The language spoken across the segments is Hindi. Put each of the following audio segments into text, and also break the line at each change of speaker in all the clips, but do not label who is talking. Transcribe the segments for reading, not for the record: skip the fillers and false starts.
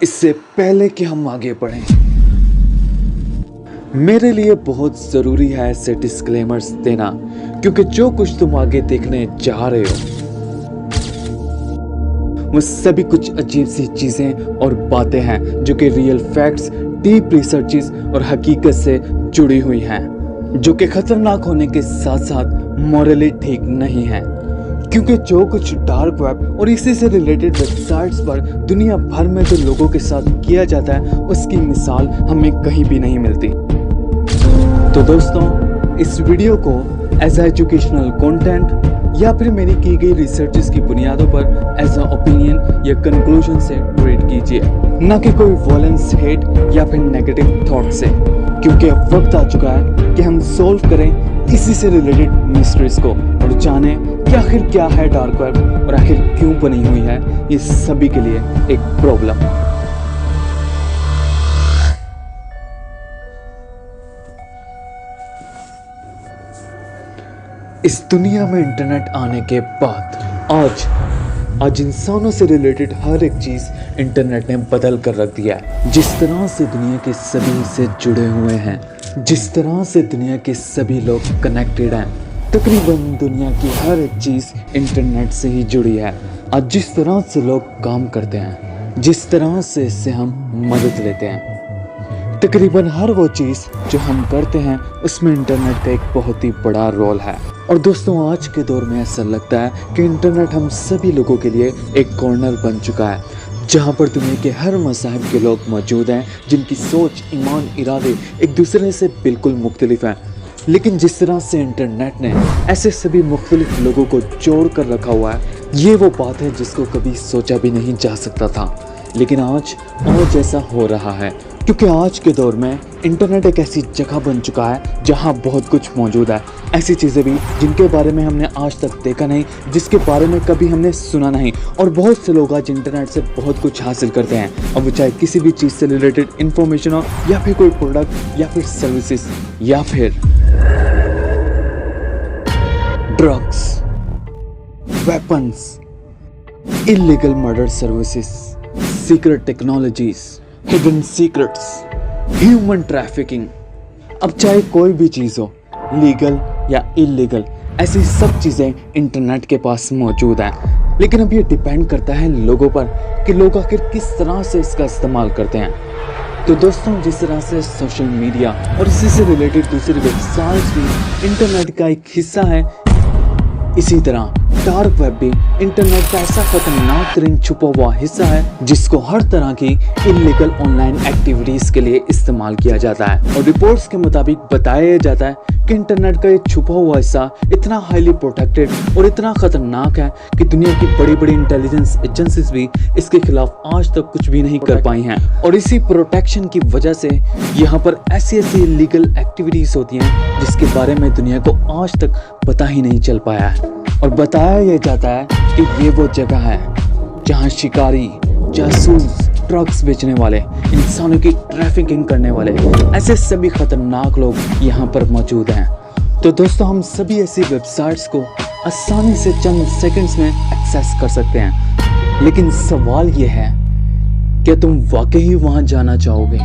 इससे पहले कि हम आगे बढ़ें, मेरे लिए बहुत ज़रूरी है ऐसे डिस्क्लेमर्स देना, क्योंकि जो कुछ तुम आगे देखने जा रहे हो वो सभी कुछ अजीब सी चीज़ें और बातें हैं जो कि रियल फैक्ट्स, डीप रिसर्चेस और हकीकत से जुड़ी हुई हैं, जो कि खतरनाक होने के साथ साथ मॉरली ठीक नहीं है। क्योंकि जो कुछ डार्क वेब और इसी से रिलेटेड वेबसाइट्स पर दुनिया भर में जो लोगों के साथ किया जाता है उसकी मिसाल हमें कहीं भी नहीं मिलती। तो दोस्तों, इस वीडियो को एज एजुकेशनल कंटेंट या फिर मेरी की गई रिसर्चेस की बुनियादों पर एज अ ओपिनियन या कंक्लूजन से ट्रीट कीजिए, न कि कोई वॉयलेंस, हेट या फिर नेगेटिव थॉट से, क्योंकि अब वक्त आ चुका है कि हम सोल्व करें इसी से रिलेटेड मिस्ट्रीज को और जानें कि आखिर क्या है डार्क वेब और आखिर क्यों बनी हुई है ये सभी के लिए एक प्रॉब्लम। इस दुनिया में इंटरनेट आने के बाद आज इंसानों से रिलेटेड हर एक चीज इंटरनेट ने बदल कर रख दिया है। जिस तरह से दुनिया के सभी से जुड़े हुए हैं, जिस तरह से दुनिया के सभी लोग कनेक्टेड हैं, तकरीबन दुनिया की हर एक चीज इंटरनेट से ही जुड़ी है। आज जिस तरह से लोग काम करते हैं, जिस तरह से इससे हम मदद लेते हैं, तकरीबन हर वो चीज़ जो हम करते हैं उसमें इंटरनेट का एक बहुत ही बड़ा रोल है। और दोस्तों, आज के दौर में ऐसा लगता है कि इंटरनेट हम सभी लोगों के लिए एक कॉर्नर बन चुका है, जहां पर दुनिया के हर मज़हब के लोग मौजूद हैं, जिनकी सोच, ईमान, इरादे एक दूसरे से बिल्कुल मुख्तलिफ हैं। लेकिन जिस तरह से इंटरनेट ने ऐसे सभी मुख्तलिफ लोगों को जोड़ कर रखा हुआ है, ये वो बात है जिसको कभी सोचा भी नहीं जा सकता था। लेकिन आज ऐसा हो रहा है, क्योंकि आज के दौर में इंटरनेट एक ऐसी जगह बन चुका है जहां बहुत कुछ मौजूद है। ऐसी चीज़ें भी जिनके बारे में हमने आज तक देखा नहीं, जिसके बारे में कभी हमने सुना नहीं। और बहुत से लोग आज इंटरनेट से बहुत कुछ हासिल करते हैं, अब वो चाहे किसी भी चीज़ से रिलेटेड इन्फॉर्मेशन हो, या फिर कोई प्रोडक्ट, या फिर सर्विसेज, या फिर drugs, weapons, illegal murder services, secret technologies, hidden secrets, human trafficking. अब चाहे कोई भी चीज़ हो, लीगल या इलीगल, ऐसी सब चीज़ें इंटरनेट के पास मौजूद हैं। लेकिन अब ये डिपेंड करता है लोगों पर कि लोग आखिर किस तरह से इसका इस्तेमाल करते हैं। तो दोस्तों, जिस तरह से सोशल मीडिया और इसी से रिलेटेड दूसरी वेबसाइट्स भी इंटरनेट का एक हिस्सा है, इसी तरह डार्क वेब भी इंटरनेट का ऐसा खतरनाक तरीन छुपा हुआ हिस्सा है जिसको हर तरह की इलीगल ऑनलाइन एक्टिविटीज के लिए इस्तेमाल किया जाता है। और रिपोर्ट्स के मुताबिक बताया जाता है कि इंटरनेट का ये छुपा हुआ हिस्सा इतना हाईली प्रोटेक्टेड और इतना खतरनाक है कि दुनिया की बड़ी बड़ी इंटेलिजेंस एजेंसीज भी इसके खिलाफ आज तक कुछ भी नहीं कर पाई हैं। और इसी प्रोटेक्शन की वजह से यहाँ पर ऐसी इलीगल एक्टिविटीज होती हैं जिसके बारे में दुनिया को आज तक पता ही नहीं चल पाया है। और बताया यह जाता है कि ये वो जगह है जहाँ शिकारी, जासूस, ड्रग्स बेचने वाले, इंसानों की ट्रैफिकिंग करने वाले, ऐसे सभी खतरनाक लोग यहाँ पर मौजूद हैं। तो दोस्तों, हम सभी ऐसी वेबसाइट्स को आसानी से चंद सेकंड्स में एक्सेस कर सकते हैं। लेकिन सवाल ये है, क्या तुम वाकई वहाँ जाना चाहोगे?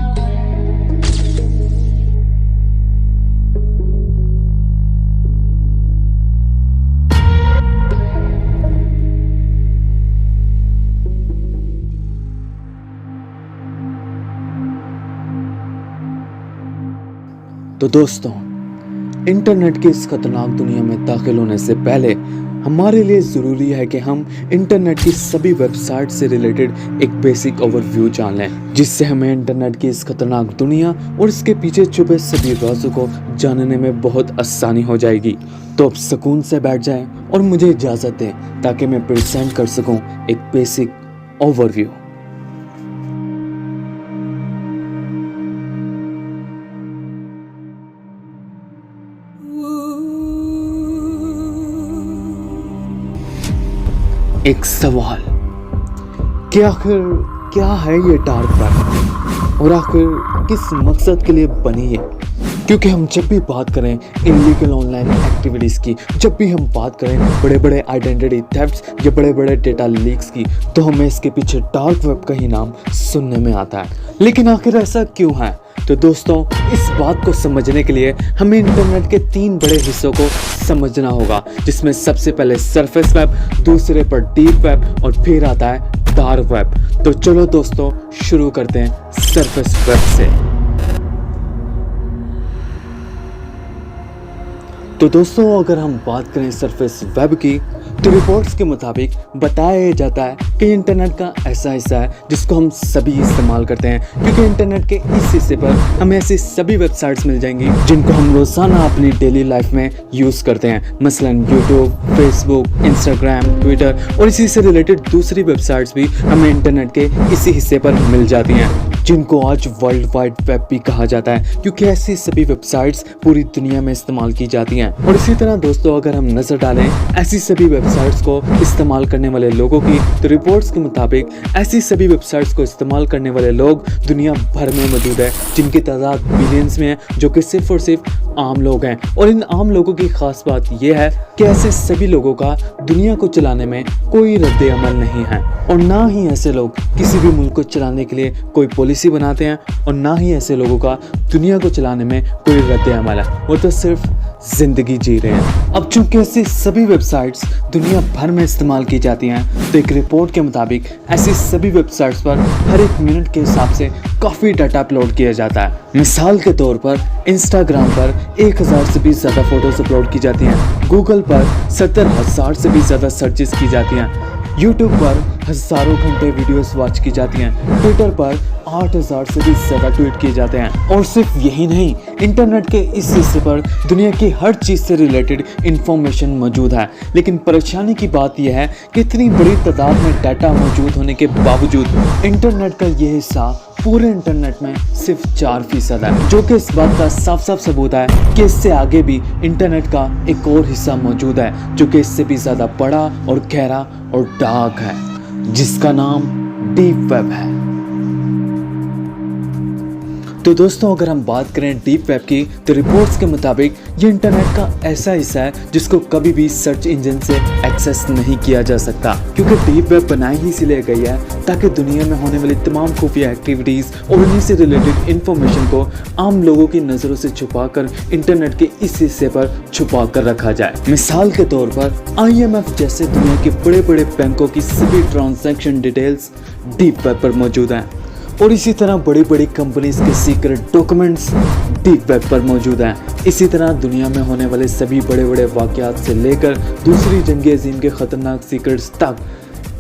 तो दोस्तों, इंटरनेट की इस खतरनाक दुनिया में दाखिल होने से पहले हमारे लिए ज़रूरी है कि हम इंटरनेट की सभी वेबसाइट से रिलेटेड एक बेसिक ओवरव्यू जान लें, जिससे हमें इंटरनेट की इस खतरनाक दुनिया और इसके पीछे छुपे सभी राज़ों को जानने में बहुत आसानी हो जाएगी। तो अब सुकून से बैठ जाएं और मुझे इजाज़त दें ताकि मैं प्रेजेंट कर सकूं एक बेसिक ओवरव्यू। एक सवाल कि आखिर क्या है ये डार्क वेब और आखिर किस मकसद के लिए बनी है। क्योंकि हम जब भी बात करें इलीगल ऑनलाइन एक्टिविटीज़ की, जब भी हम बात करें बड़े बड़े आइडेंटिटी थेफ्ट्स या बड़े बड़े डेटा लीक्स की, तो हमें इसके पीछे डार्क वेब का ही नाम सुनने में आता है। लेकिन आखिर ऐसा क्यों है? तो दोस्तों, इस बात को समझने के लिए हमें इंटरनेट के 3 बड़े हिस्सों को समझना होगा, जिसमें सबसे पहले सरफेस वेब, दूसरे पर डीप वेब और फिर आता है डार्क वेब। तो चलो दोस्तों, शुरू करते हैं सरफेस वेब से। तो दोस्तों, अगर हम बात करें सरफेस वेब की, तो रिपोर्ट्स के मुताबिक बताया जाता है कि इंटरनेट का ऐसा हिस्सा है जिसको हम सभी इस्तेमाल करते हैं, क्योंकि इंटरनेट के इस हिस्से पर हमें ऐसी सभी वेबसाइट्स मिल जाएंगी जिनको हम रोज़ाना अपनी डेली लाइफ में यूज़ करते हैं। मसलन यूट्यूब, फेसबुक, इंस्टाग्राम, ट्विटर और इसी से रिलेटेड दूसरी वेबसाइट्स भी हमें इंटरनेट के इसी हिस्से पर मिल जाती हैं, जिनको आज वर्ल्ड वाइड वेब भी कहा जाता है, क्योंकि ऐसी सभी वेबसाइट्स पूरी दुनिया में इस्तेमाल की जाती हैं। और इसी तरह दोस्तों, अगर हम नज़र डालें ऐसी सभी वेबसाइट्स को इस्तेमाल करने वाले लोगों की, तो रिपोर्ट्स के मुताबिक ऐसी सभी वेबसाइट्स को इस्तेमाल करने वाले लोग दुनिया भर में मौजूद है, जिनकी तादाद बिलियंस में है, जो कि सिर्फ और सिर्फ आम लोग हैं। और इन आम लोगों की खास बात यह है कि ऐसे सभी लोगों का दुनिया को चलाने में कोई रद्द अमल नहीं है, और ना ही ऐसे लोग किसी भी मुल्क को चलाने के लिए कोई पॉलिसी बनाते हैं, और ना ही ऐसे लोगों का दुनिया को चलाने में कोई रद्द अमल है। वो तो सिर्फ जिंदगी जी रहे हैं। अब चूंकि ऐसी सभी वेबसाइट्स दुनिया भर में इस्तेमाल की जाती हैं, तो एक रिपोर्ट के मुताबिक ऐसी सभी वेबसाइट्स पर हर एक मिनट के हिसाब से काफ़ी डाटा अपलोड किया जाता है। मिसाल के तौर पर इंस्टाग्राम पर 1000 से भी ज़्यादा फोटोज अपलोड की जाती हैं, गूगल पर 70,000 से भी ज़्यादा सर्चेस की जाती हैं, यूट्यूब पर हज़ारों घंटे वीडियोस वॉच की जाती हैं, ट्विटर पर 8000 से भी ज़्यादा ट्वीट किए जाते हैं। और सिर्फ यही नहीं, इंटरनेट के इस हिस्से पर दुनिया की हर चीज़ से रिलेटेड इंफॉर्मेशन मौजूद है। लेकिन परेशानी की बात यह है कि इतनी बड़ी तादाद में डाटा मौजूद होने के बावजूद इंटरनेट का यह हिस्सा पूरे इंटरनेट में सिर्फ 4% है, जो कि इस बात का साफ साफ सबूत है कि इससे आगे भी इंटरनेट का एक और हिस्सा मौजूद है, जो कि इससे भी ज़्यादा बड़ा और गहरा और डार्क है, जिसका नाम डीप वेब है। तो दोस्तों, अगर हम बात करें डीप वेब की, तो रिपोर्ट्स के मुताबिक ये इंटरनेट का ऐसा हिस्सा है जिसको कभी भी सर्च इंजन से एक्सेस नहीं किया जा सकता, क्योंकि डीप वेब बनाई ही इसलिए गई है ताकि दुनिया में होने वाली तमाम खुफिया एक्टिविटीज़ और उन्हीं से रिलेटेड इंफॉर्मेशन को आम लोगों की नज़रों से छुपाकर इंटरनेट के इस हिस्से पर छुपा कर रखा जाए। मिसाल के तौर पर IMF जैसे दुनिया के बड़े बड़े बैंकों की सभी ट्रांजैक्शन डिटेल्स डीप वेब पर मौजूद हैं, और इसी तरह बड़ी बड़ी कंपनीज के सीक्रेट डॉक्यूमेंट्स डीप वेब पर मौजूद हैं। इसी तरह दुनिया में होने वाले सभी बड़े बड़े वाक़यात से लेकर दूसरी जंग अज़ीम के ख़तरनाक सीक्रेट्स तक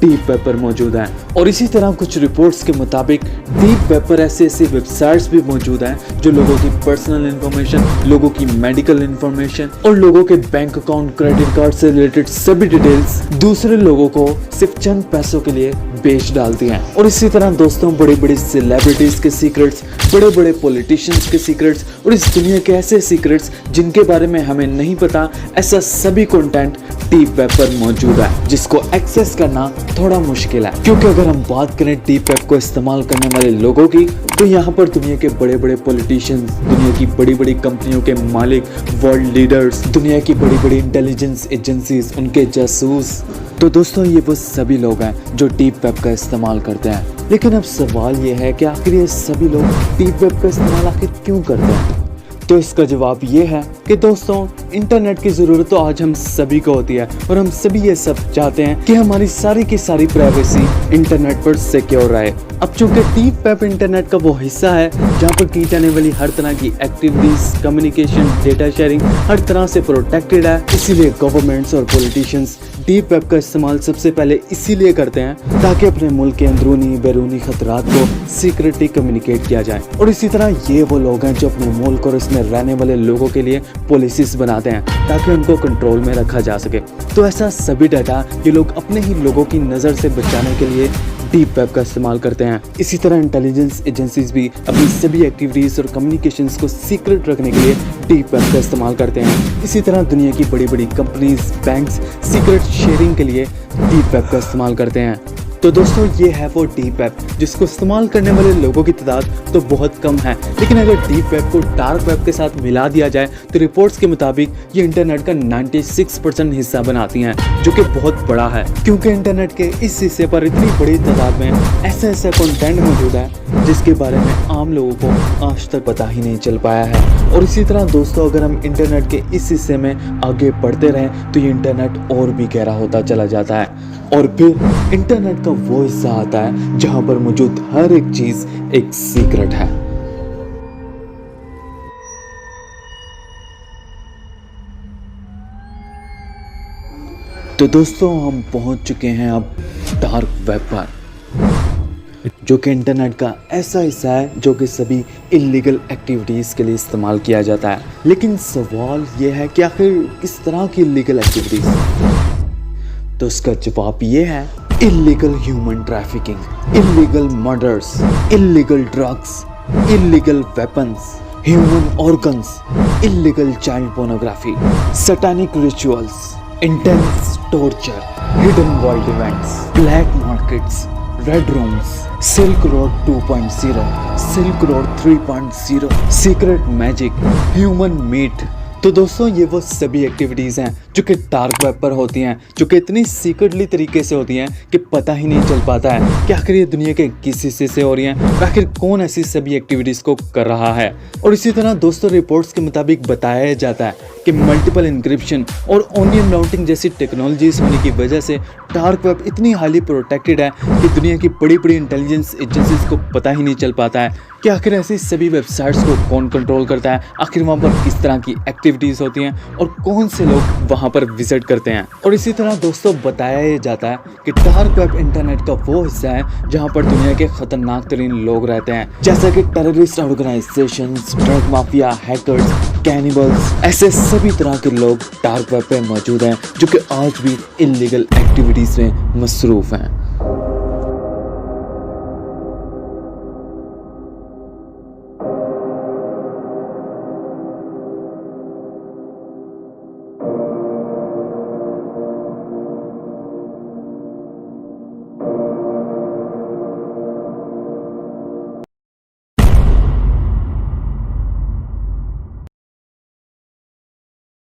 डीप वेब पर मौजूद हैं। और इसी तरह कुछ रिपोर्ट्स के मुताबिक डीप वेब पर ऐसी वेबसाइट्स भी मौजूद हैं जो लोगों की पर्सनल इंफॉर्मेशन, लोगों की मेडिकल इंफॉर्मेशन और लोगों के बैंक अकाउंट, क्रेडिट कार्ड से रिलेटेड सभी डिटेल्स दूसरे लोगों को सिर्फ चंद पैसों के लिए बेच डालती हैं। और इसी तरह दोस्तों, बड़ी बड़ी सेलिब्रिटीज के सीक्रेट्स, बड़े बड़े पॉलिटिशियंस के सीक्रेट्स और इस दुनिया के ऐसे सीक्रेट्स जिनके बारे में हमें नहीं पता, ऐसा सभी कंटेंट डीप वेब पर मौजूद है, जिसको एक्सेस करना थोड़ा मुश्किल है। क्योंकि अगर हम बात करें डीप वेब को इस्तेमाल करने वाले लोगों की, तो यहाँ पर दुनिया के बड़े बड़े पॉलिटिशियंस, दुनिया की बड़ी बड़ी कंपनियों के मालिक, वर्ल्ड लीडर्स, दुनिया की बड़ी बड़ी इंटेलिजेंस एजेंसीज, उनके जासूस, तो दोस्तों ये वो सभी लोग हैं जो डीप वेब का इस्तेमाल करते हैं। लेकिन अब सवाल ये है कि आखिर ये सभी लोग डीप वेब का इस्तेमाल आखिर क्यों करते हैं? तो इसका जवाब ये है कि दोस्तों, इंटरनेट की ज़रूरत तो आज हम सभी को होती है, और हम सभी ये सब चाहते हैं कि हमारी सारी की सारी प्राइवेसी इंटरनेट पर सिक्योर रहे। अब चूंकि डीप वेब इंटरनेट का वो हिस्सा है जहाँ पर की जाने वाली हर तरह की activities, communication, data sharing her तरह से प्रोटेक्टेड है, इसीलिए गवर्नमेंट्स और पॉलिटिशियंस डीप वेब का इस्तेमाल सबसे पहले इसीलिए करते हैं ताकि अपने मुल्क के अंदरूनी बैरूनी खतरात को सीक्रेटली कम्युनिकेट किया जाए। और इसी तरह ये वो लोग हैं जो अपने मुल्क और इसमें रहने वाले लोगों के लिए पॉलिसीज बनाते हैं ताकि उनको कंट्रोल में रखा जा सके। तो ऐसा सभी डाटा ये लोग अपने ही लोगों की नज़र से बचाने के लिए डीप वेब का इस्तेमाल करते हैं। इसी तरह इंटेलिजेंस एजेंसीज भी अपनी सभी एक्टिविटीज़ और कम्युनिकेशंस को सीक्रेट रखने के लिए डीप वेब का इस्तेमाल करते हैं। इसी तरह दुनिया की बड़ी बड़ी कंपनीज, बैंक्स सीक्रेट शेयरिंग के लिए डीप वेब का इस्तेमाल करते हैं। तो दोस्तों ये है वो डीप वेब जिसको इस्तेमाल करने वाले लोगों की तादाद तो बहुत कम है, लेकिन अगर डीप वेब को डार्क वेब के साथ मिला दिया जाए तो रिपोर्ट्स के मुताबिक ये इंटरनेट का 96% हिस्सा बनाती हैं, जो कि बहुत बड़ा है क्योंकि इंटरनेट के इस हिस्से पर इतनी बड़ी तादाद में ऐसा कंटेंट मौजूद है जिसके बारे में आम लोगों को आज तक पता ही नहीं चल पाया है। और इसी तरह दोस्तों अगर हम इंटरनेट के इस हिस्से में आगे बढ़ते रहें तो ये इंटरनेट और भी गहरा होता चला जाता है और फिर इंटरनेट का वो हिस्सा आता है जहां पर मौजूद हर एक चीज एक सीक्रेट है। तो दोस्तों हम पहुंच चुके हैं अब डार्क वेब पर, जो कि इंटरनेट का ऐसा हिस्सा है जो कि सभी इलीगल एक्टिविटीज़ के लिए इस्तेमाल किया जाता है। लेकिन सवाल यह है कि आखिर किस तरह की इलीगल एक्टिविटीज़, तो इसका जवाब ये है illegal human trafficking, illegal murders, illegal drugs, illegal weapons, human organs, illegal child pornography, satanic rituals, intense torture, hidden world events, black markets, red rooms, silk road 2.0, silk road 3.0, secret magic, human meat. तो दोस्तों ये वो सभी एक्टिविटीज़ हैं जो कि डार्क वेब पर होती हैं, जो कि इतनी सीक्रेटली तरीके से होती हैं कि पता ही नहीं चल पाता है कि आखिर ये दुनिया के किस हिस्से से हो रही हैं और आखिर कौन ऐसी सभी एक्टिविटीज़ को कर रहा है। और इसी तरह दोस्तों रिपोर्ट्स के मुताबिक बताया जाता है कि मल्टीपल इंक्रिप्शन और ओनियन राउटिंग जैसी टेक्नोलॉजीज होने की वजह से डार्क वेब इतनी हाईली प्रोटेक्टेड है कि दुनिया की बड़ी बड़ी इंटेलिजेंस एजेंसीज को पता ही नहीं चल पाता है कि आखिर ऐसी सभी वेबसाइट्स को कौन कंट्रोल करता है, आखिर वहाँ पर किस तरह की एक्टिविटीज़ होती हैं और कौन से लोग वहाँ पर विजिट करते हैं। और इसी तरह दोस्तों बताया जाता है कि डार्क वेब इंटरनेट का वो हिस्सा है जहाँ पर दुनिया के खतरनाक तरीन लोग रहते हैं, जैसा कि terrorist organisations, drug mafia, hackers, cannibals, ऐसे सभी तरह के लोग डार्क वेब पे मौजूद हैं जो कि आज भी इलीगल एक्टिविटीज़ में मसरूफ़ हैं।